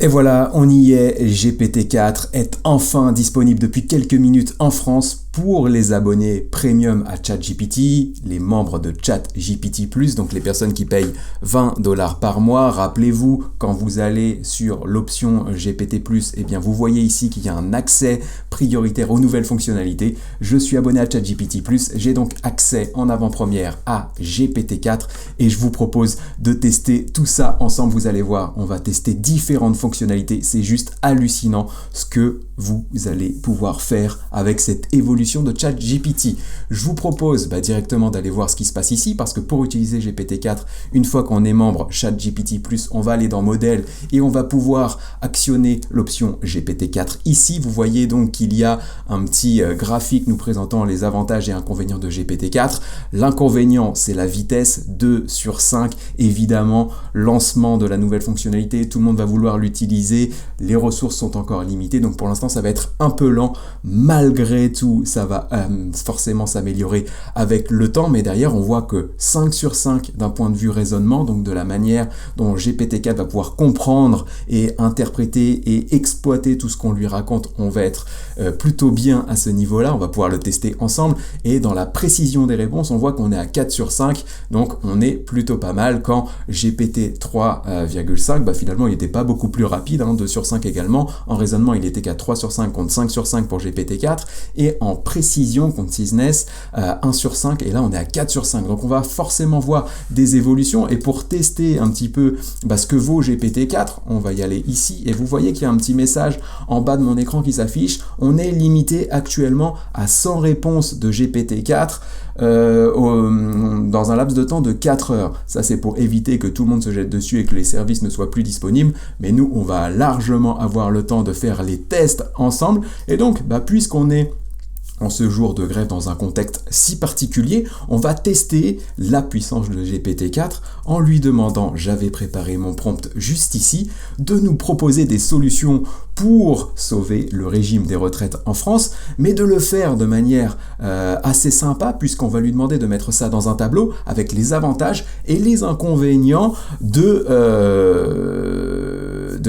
Et voilà, on y est, GPT-4 est enfin disponible depuis quelques minutes en France pour les abonnés premium à ChatGPT, les membres de ChatGPT+, donc les personnes qui payent 20 $ par mois. Rappelez-vous, quand vous allez sur l'option GPT+, eh bien vous voyez ici qu'il y a un accès prioritaire aux nouvelles fonctionnalités. Je suis abonné à ChatGPT+, j'ai donc accès en avant-première à GPT-4 et je vous propose de tester tout ça ensemble. Vous allez voir, on va tester différentes fonctionnalités. C'est juste hallucinant ce que vous allez pouvoir faire avec cette évolution de ChatGPT. Je vous propose directement d'aller voir ce qui se passe ici, parce que pour utiliser GPT-4, une fois qu'on est membre ChatGPT+, on va aller dans Modèle et on va pouvoir actionner l'option GPT-4. Ici, vous voyez donc qu'il y a un petit graphique nous présentant les avantages et inconvénients de GPT-4. L'inconvénient, c'est la vitesse 2/5. Évidemment, lancement de la nouvelle fonctionnalité, tout le monde va vouloir l'utiliser. Les ressources sont encore limitées, donc pour l'instant, ça va être un peu lent. Malgré tout, ça va forcément s'améliorer avec le temps, mais derrière, on voit que 5/5 d'un point de vue raisonnement, donc de la manière dont GPT-4 va pouvoir comprendre et interpréter et exploiter tout ce qu'on lui raconte, on va être plutôt bien à ce niveau-là. On va pouvoir le tester ensemble, et dans la précision des réponses, on voit qu'on est à 4/5, donc on est plutôt pas mal. Quand GPT 3,5, finalement, il n'était pas beaucoup plus rapide, 2/5 également. En raisonnement, il était qu'à 3/5 contre 5/5 pour GPT-4, et en précision, conciseness, 1/5, et là on est à 4/5. Donc on va forcément voir des évolutions, et pour tester un petit peu ce que vaut GPT-4, on va y aller ici, et vous voyez qu'il y a un petit message en bas de mon écran qui s'affiche. On est limité actuellement à 100 réponses de GPT-4 dans un laps de temps de 4 heures. Ça, c'est pour éviter que tout le monde se jette dessus et que les services ne soient plus disponibles, mais nous, on va largement avoir le temps de faire les tests ensemble. Et donc, puisqu'on est en ce jour de grève dans un contexte si particulier, on va tester la puissance de GPT-4 en lui demandant, j'avais préparé mon prompt juste ici, de nous proposer des solutions pour sauver le régime des retraites en France, mais de le faire de manière assez sympa, puisqu'on va lui demander de mettre ça dans un tableau avec les avantages et les inconvénients de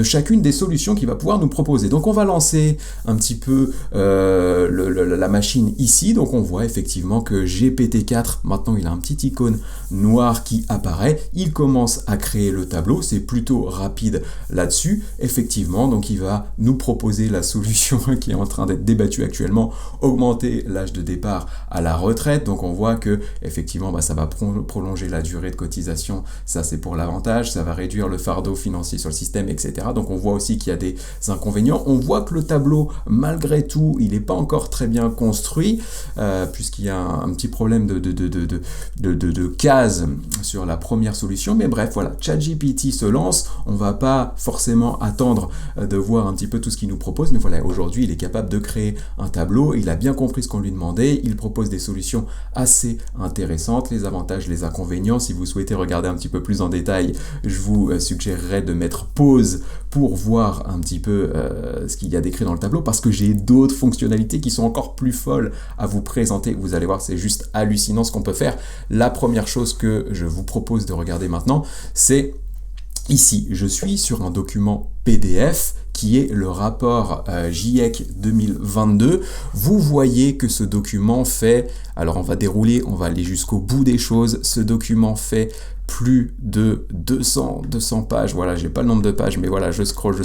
chacune des solutions qu'il va pouvoir nous proposer. Donc on va lancer un petit peu la machine ici. Donc on voit effectivement que GPT-4, maintenant il a un petit icône noir qui apparaît. Il commence à créer le tableau, c'est plutôt rapide là-dessus. Effectivement, donc il va nous proposer la solution qui est en train d'être débattue actuellement, augmenter l'âge de départ à la retraite. Donc on voit que effectivement ça va prolonger la durée de cotisation, ça c'est pour l'avantage, ça va réduire le fardeau financier sur le système, etc. Donc on voit aussi qu'il y a des inconvénients. On voit que le tableau, malgré tout, il n'est pas encore très bien construit, puisqu'il y a un petit problème de cases sur la première solution. Mais bref, voilà, ChatGPT se lance. On ne va pas forcément attendre de voir un petit peu tout ce qu'il nous propose, mais voilà, aujourd'hui, il est capable de créer un tableau. Il a bien compris ce qu'on lui demandait. Il propose des solutions assez intéressantes, les avantages, les inconvénients. Si vous souhaitez regarder un petit peu plus en détail, je vous suggérerais de mettre pause pour voir un petit peu ce qu'il y a décrit dans le tableau, parce que j'ai d'autres fonctionnalités qui sont encore plus folles à vous présenter. Vous allez voir, c'est juste hallucinant ce qu'on peut faire. La première chose que je vous propose de regarder maintenant, c'est ici. Je suis sur un document PDF qui est le rapport GIEC 2022. Vous voyez que ce document fait, alors on va dérouler, on va aller jusqu'au bout des choses. Ce document fait plus de 200 pages. Voilà, j'ai pas le nombre de pages, mais voilà, je scroll.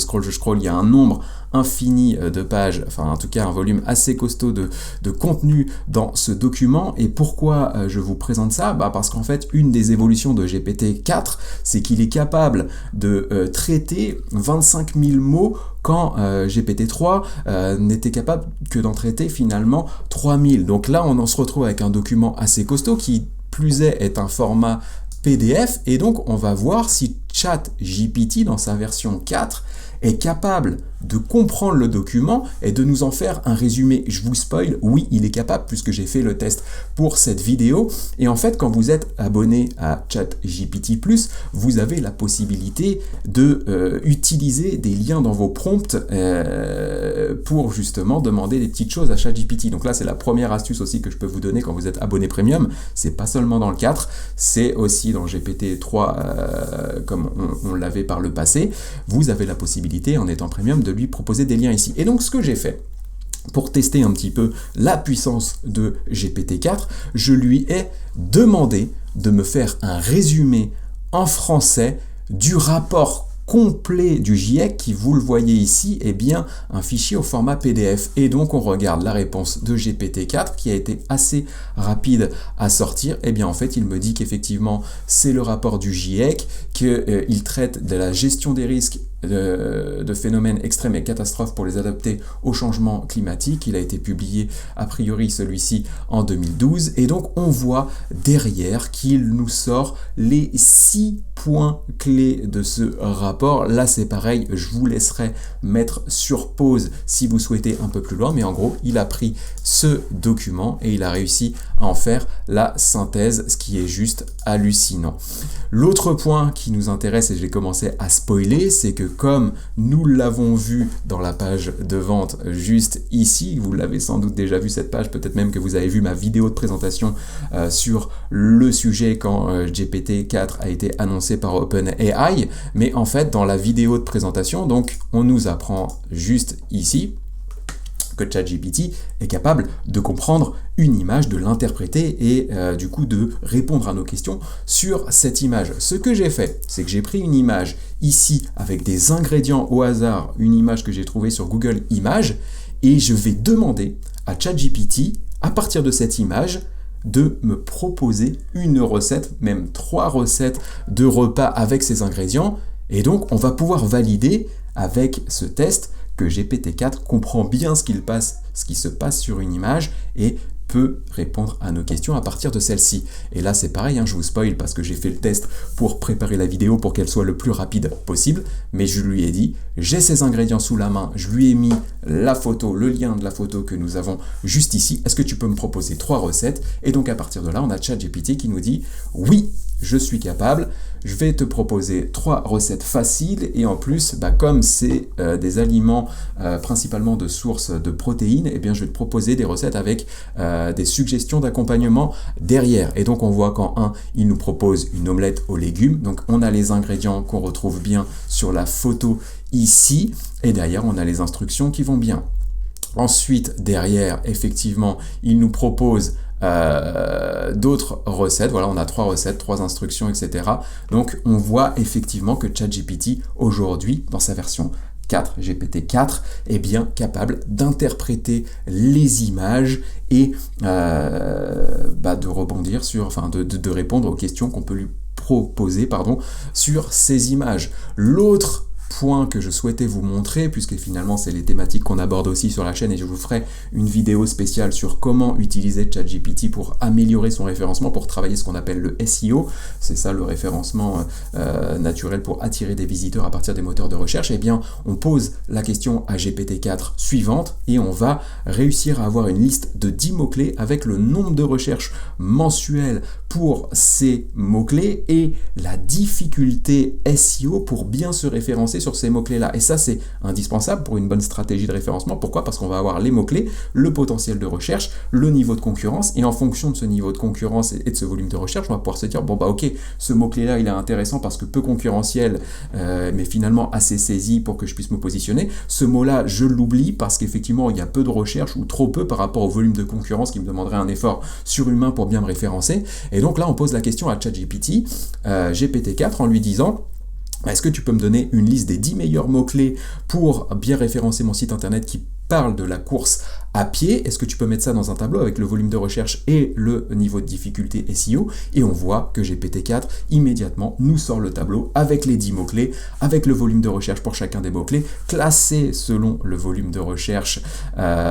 Il y a un nombre infini de pages, enfin en tout cas un volume assez costaud de contenu dans ce document. Et pourquoi je vous présente ça ? Parce qu'en fait, une des évolutions de GPT-4, c'est qu'il est capable de traiter 25 000 mots quand GPT-3 n'était capable que d'en traiter finalement 3000. Donc là, on en se retrouve avec un document assez costaud qui, plus est un format PDF, et donc on va voir si ChatGPT dans sa version 4 est capable de comprendre le document et de nous en faire un résumé. Je vous spoil, oui, il est capable, puisque j'ai fait le test pour cette vidéo. Et en fait, quand vous êtes abonné à ChatGPT+, vous avez la possibilité de utiliser des liens dans vos prompts pour justement demander des petites choses à ChatGPT. Donc là, c'est la première astuce aussi que je peux vous donner quand vous êtes abonné premium. C'est pas seulement dans le 4, c'est aussi dans GPT-3, comme on l'avait par le passé, vous avez la possibilité, en étant premium, de lui proposer des liens ici. Et donc, ce que j'ai fait, pour tester un petit peu la puissance de GPT-4, je lui ai demandé de me faire un résumé en français du rapport complet du GIEC qui, vous le voyez ici, est bien un fichier au format PDF. Et donc on regarde la réponse de GPT-4 qui a été assez rapide à sortir. Et bien en fait il me dit qu'effectivement c'est le rapport du GIEC, qu'il traite de la gestion des risques de phénomènes extrêmes et catastrophes pour les adapter au changement climatique. Il a été publié a priori celui-ci en 2012 et donc on voit derrière qu'il nous sort les 6 points clés de ce rapport. Là c'est pareil, je vous laisserai mettre sur pause si vous souhaitez un peu plus loin, mais en gros il a pris ce document et il a réussi à en faire la synthèse, ce qui est juste hallucinant. L'autre point qui nous intéresse, et je vais commencer à spoiler, c'est que comme nous l'avons vu dans la page de vente juste ici, vous l'avez sans doute déjà vu cette page, peut-être même que vous avez vu ma vidéo de présentation sur le sujet quand GPT-4 a été annoncé par OpenAI, mais en fait dans la vidéo de présentation, donc on nous apprend juste ici que ChatGPT est capable de comprendre une image, de l'interpréter et du coup de répondre à nos questions sur cette image. Ce que j'ai fait, c'est que j'ai pris une image ici avec des ingrédients au hasard, une image que j'ai trouvée sur Google Images, et je vais demander à ChatGPT, à partir de cette image, de me proposer une recette, même 3 recettes de repas avec ces ingrédients, et donc on va pouvoir valider avec ce test que GPT-4 comprend bien ce qui se passe sur une image et peut répondre à nos questions à partir de celle-ci. Et là c'est pareil, je vous spoil parce que j'ai fait le test pour préparer la vidéo pour qu'elle soit le plus rapide possible, mais je lui ai dit, j'ai ces ingrédients sous la main, je lui ai mis la photo, le lien de la photo que nous avons juste ici, est-ce que tu peux me proposer 3 recettes? Et donc à partir de là, on a ChatGPT qui nous dit, oui, je suis capable, je vais te proposer 3 recettes faciles et en plus, comme c'est des aliments principalement de sources de protéines, eh bien je vais te proposer des recettes avec des suggestions d'accompagnement derrière. Et donc on voit qu'en 1, il nous propose une omelette aux légumes, donc on a les ingrédients qu'on retrouve bien sur la photo ici, et derrière on a les instructions qui vont bien. Ensuite, derrière, effectivement, il nous propose d'autres recettes. Voilà, on a 3 recettes, 3 instructions, etc. Donc, on voit effectivement que ChatGPT, aujourd'hui, dans sa version 4, GPT-4, est bien capable d'interpréter les images et de rebondir sur, de répondre aux questions qu'on peut lui proposer, sur ces images. L'autre point que je souhaitais vous montrer, puisque finalement c'est les thématiques qu'on aborde aussi sur la chaîne et je vous ferai une vidéo spéciale sur comment utiliser ChatGPT pour améliorer son référencement, pour travailler ce qu'on appelle le SEO, c'est ça le référencement naturel pour attirer des visiteurs à partir des moteurs de recherche. Eh bien on pose la question à GPT-4 suivante et on va réussir à avoir une liste de 10 mots-clés avec le nombre de recherches mensuelles pour ces mots-clés et la difficulté SEO pour bien se référencer sur ces mots-clés-là. Et ça, c'est indispensable pour une bonne stratégie de référencement. Pourquoi? Parce qu'on va avoir les mots-clés, le potentiel de recherche, le niveau de concurrence, et en fonction de ce niveau de concurrence et de ce volume de recherche, on va pouvoir se dire, ok, ce mot-clé-là, il est intéressant parce que peu concurrentiel, mais finalement assez saisi pour que je puisse me positionner. Ce mot-là, je l'oublie parce qu'effectivement, il y a peu de recherche ou trop peu par rapport au volume de concurrence qui me demanderait un effort surhumain pour bien me référencer. Et donc là, on pose la question à ChatGPT, GPT-4, en lui disant, est-ce que tu peux me donner une liste des 10 meilleurs mots-clés pour bien référencer mon site internet qui parle de la course à pied? Est-ce que tu peux mettre ça dans un tableau avec le volume de recherche et le niveau de difficulté SEO? Et on voit que GPT-4 immédiatement nous sort le tableau avec les 10 mots-clés, avec le volume de recherche pour chacun des mots-clés, classé selon le volume de recherche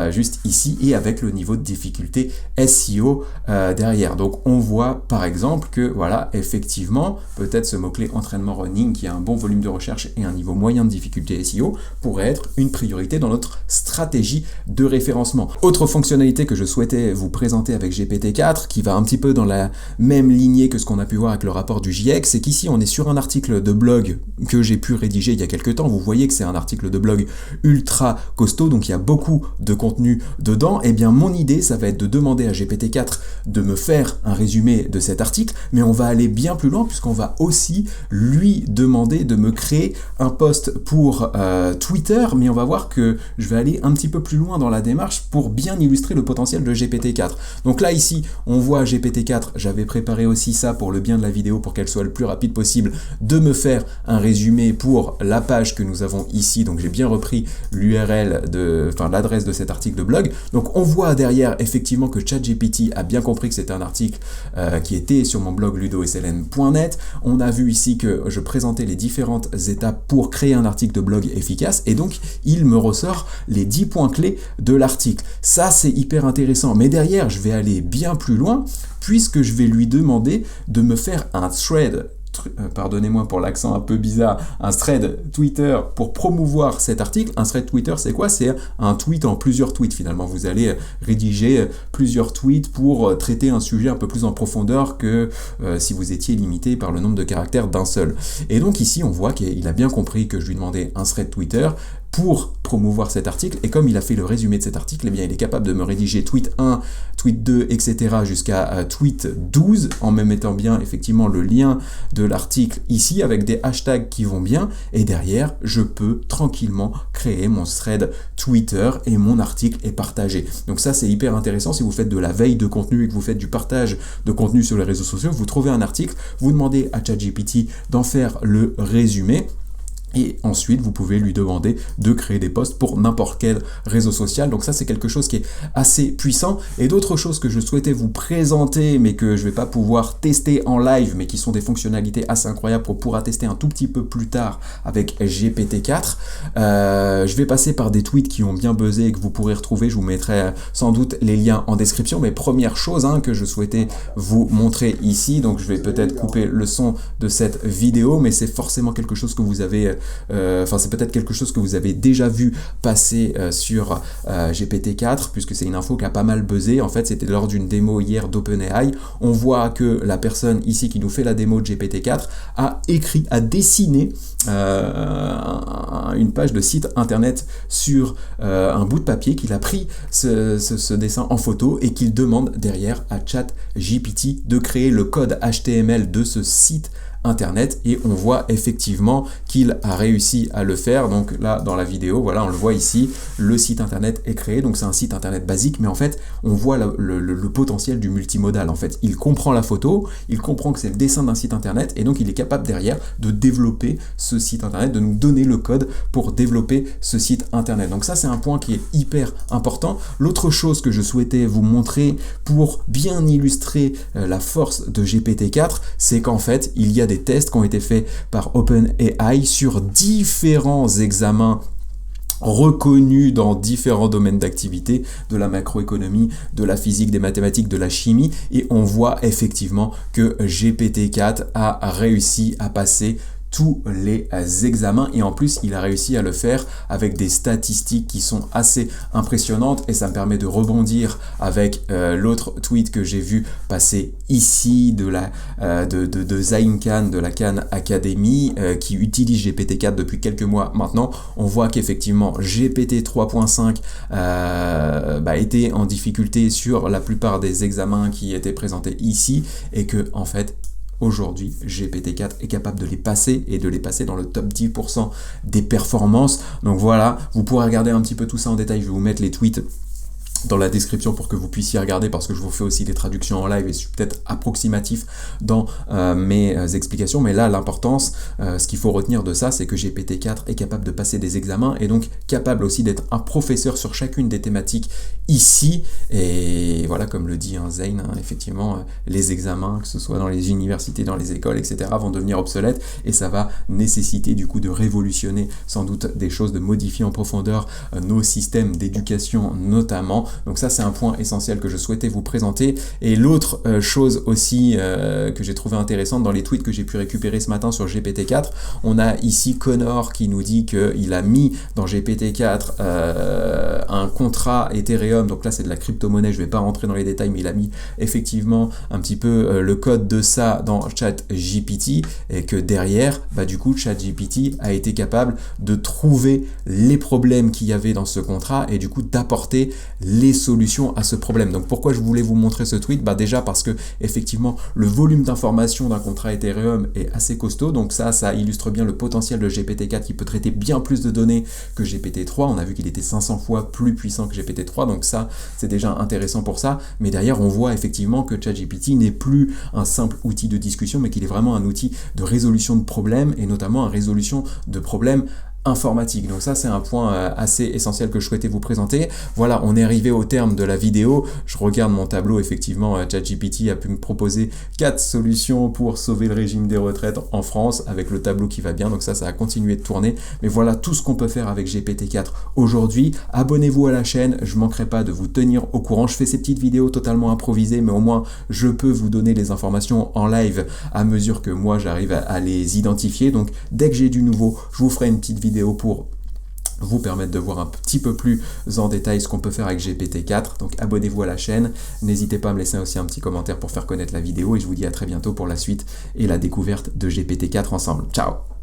juste ici et avec le niveau de difficulté SEO derrière. Donc on voit par exemple que voilà, effectivement, peut-être ce mot-clé entraînement running qui a un bon volume de recherche et un niveau moyen de difficulté SEO pourrait être une priorité dans notre stratégie stratégie de référencement. Autre fonctionnalité que je souhaitais vous présenter avec GPT-4, qui va un petit peu dans la même lignée que ce qu'on a pu voir avec le rapport du GIEC, c'est qu'ici on est sur un article de blog que j'ai pu rédiger il y a quelques temps. Vous voyez que c'est un article de blog ultra costaud, donc il y a beaucoup de contenu dedans. Et bien mon idée, ça va être de demander à GPT-4 de me faire un résumé de cet article, mais on va aller bien plus loin puisqu'on va aussi lui demander de me créer un post pour Twitter, mais on va voir que je vais aller un petit peu plus loin dans la démarche pour bien illustrer le potentiel de GPT-4. Donc là ici, on voit GPT-4, j'avais préparé aussi ça pour le bien de la vidéo, pour qu'elle soit le plus rapide possible, de me faire un résumé pour la page que nous avons ici. Donc j'ai bien repris l'URL, l'adresse de cet article de blog. Donc on voit derrière effectivement que ChatGPT a bien compris que c'était un article qui était sur mon blog ludosln.net. On a vu ici que je présentais les différentes étapes pour créer un article de blog efficace, et donc il me ressort les 10 points clés de l'article. Ça c'est hyper intéressant, mais derrière je vais aller bien plus loin puisque je vais lui demander de me faire un thread, pardonnez-moi pour l'accent un peu bizarre, un thread Twitter pour promouvoir cet article. Un thread Twitter, c'est quoi? C'est un tweet en plusieurs tweets finalement. Vous allez rédiger plusieurs tweets pour traiter un sujet un peu plus en profondeur que si vous étiez limité par le nombre de caractères d'un seul. Et donc ici, on voit qu'il a bien compris que je lui demandais un thread Twitter pour promouvoir cet article, et comme il a fait le résumé de cet article, eh bien il est capable de me rédiger tweet 1, tweet 2, etc. jusqu'à tweet 12, en me mettant bien effectivement le lien de l'article ici, avec des hashtags qui vont bien, et derrière, je peux tranquillement créer mon thread Twitter, et mon article est partagé. Donc ça, c'est hyper intéressant. Si vous faites de la veille de contenu et que vous faites du partage de contenu sur les réseaux sociaux, vous trouvez un article, vous demandez à ChatGPT d'en faire le résumé, et ensuite, vous pouvez lui demander de créer des posts pour n'importe quel réseau social. Donc ça, c'est quelque chose qui est assez puissant. Et d'autres choses que je souhaitais vous présenter, mais que je ne vais pas pouvoir tester en live, mais qui sont des fonctionnalités assez incroyables qu'on pourra tester un tout petit peu plus tard avec GPT-4. Je vais passer par des tweets qui ont bien buzzé et que vous pourrez retrouver. Je vous mettrai sans doute les liens en description. Mais première chose que je souhaitais vous montrer ici, donc je vais peut-être couper le son de cette vidéo, mais c'est forcément quelque chose que vous avez... c'est peut-être quelque chose que vous avez déjà vu passer sur GPT-4, puisque c'est une info qui a pas mal buzzé. En fait, c'était lors d'une démo hier d'OpenAI. On voit que la personne ici qui nous fait la démo de GPT-4 a dessiné une page de site internet sur un bout de papier, qu'il a pris ce dessin en photo et qu'il demande derrière à ChatGPT de créer le code HTML de ce site internet, et on voit effectivement qu'il a réussi à le faire. Donc là dans la vidéo, voilà, on le voit ici, le site internet est créé. Donc c'est un site internet basique, mais en fait on voit le potentiel du multimodal. En fait, il comprend la photo, il comprend que c'est le dessin d'un site internet, et donc il est capable derrière de développer ce site internet, de nous donner le code pour développer ce site internet. Donc ça, c'est un point qui est hyper important. L'autre chose que je souhaitais vous montrer pour bien illustrer la force de GPT-4, c'est qu'en fait il y a des tests qui ont été faits par OpenAI sur différents examens reconnus dans différents domaines d'activité, de la macroéconomie, de la physique, des mathématiques, de la chimie, et on voit effectivement que GPT-4 a réussi à passer tous les examens, et en plus il a réussi à le faire avec des statistiques qui sont assez impressionnantes. Et ça me permet de rebondir avec l'autre tweet que j'ai vu passer ici de Zain Khan de la Khan Academy, qui utilise GPT-4 depuis quelques mois maintenant. On voit qu'effectivement GPT 3.5 était en difficulté sur la plupart des examens qui étaient présentés ici, et que en fait aujourd'hui, GPT-4 est capable de les passer, et de les passer dans le top 10% des performances. Donc voilà, vous pourrez regarder un petit peu tout ça en détail. Je vais vous mettre les tweets dans la description pour que vous puissiez regarder, parce que je vous fais aussi des traductions en live et je suis peut-être approximatif dans mes explications, mais là l'importance, ce qu'il faut retenir de ça, c'est que GPT-4 est capable de passer des examens, et donc capable aussi d'être un professeur sur chacune des thématiques ici. Et voilà, comme le dit Zain, effectivement les examens, que ce soit dans les universités, dans les écoles, etc., vont devenir obsolètes, et ça va nécessiter du coup de révolutionner sans doute des choses, de modifier en profondeur nos systèmes d'éducation notamment. Donc ça, c'est un point essentiel que je souhaitais vous présenter. Et l'autre chose aussi que j'ai trouvé intéressante dans les tweets que j'ai pu récupérer ce matin sur GPT-4, on a ici Connor qui nous dit qu'il a mis dans GPT-4 un contrat Ethereum, donc là c'est de la crypto-monnaie, je vais pas rentrer dans les détails, mais il a mis effectivement un petit peu le code de ça dans ChatGPT, et que derrière, du coup ChatGPT a été capable de trouver les problèmes qu'il y avait dans ce contrat et du coup d'apporter les solutions à ce problème. Donc pourquoi je voulais vous montrer ce tweet? Déjà parce que effectivement le volume d'informations d'un contrat Ethereum est assez costaud, donc ça illustre bien le potentiel de GPT-4 qui peut traiter bien plus de données que GPT-3. On a vu qu'il était 500 fois plus puissant que GPT-3, donc ça c'est déjà intéressant pour ça. Mais derrière on voit effectivement que ChatGPT n'est plus un simple outil de discussion, mais qu'il est vraiment un outil de résolution de problèmes, et notamment une résolution de problèmes informatique. Donc ça c'est un point assez essentiel que je souhaitais vous présenter. Voilà, on est arrivé au terme de la vidéo. Je regarde mon tableau, effectivement ChatGPT a pu me proposer 4 solutions pour sauver le régime des retraites en France, avec le tableau qui va bien, donc ça a continué de tourner. Mais voilà tout ce qu'on peut faire avec GPT-4 aujourd'hui. Abonnez-vous à la chaîne, je ne manquerai pas de vous tenir au courant. Je fais ces petites vidéos totalement improvisées, mais au moins je peux vous donner les informations en live à mesure que moi j'arrive à les identifier. Donc dès que j'ai du nouveau, je vous ferai une petite vidéo pour vous permettre de voir un petit peu plus en détail ce qu'on peut faire avec GPT-4. Donc abonnez-vous à la chaîne, n'hésitez pas à me laisser aussi un petit commentaire pour faire connaître la vidéo, et je vous dis à très bientôt pour la suite et la découverte de GPT-4 ensemble. Ciao!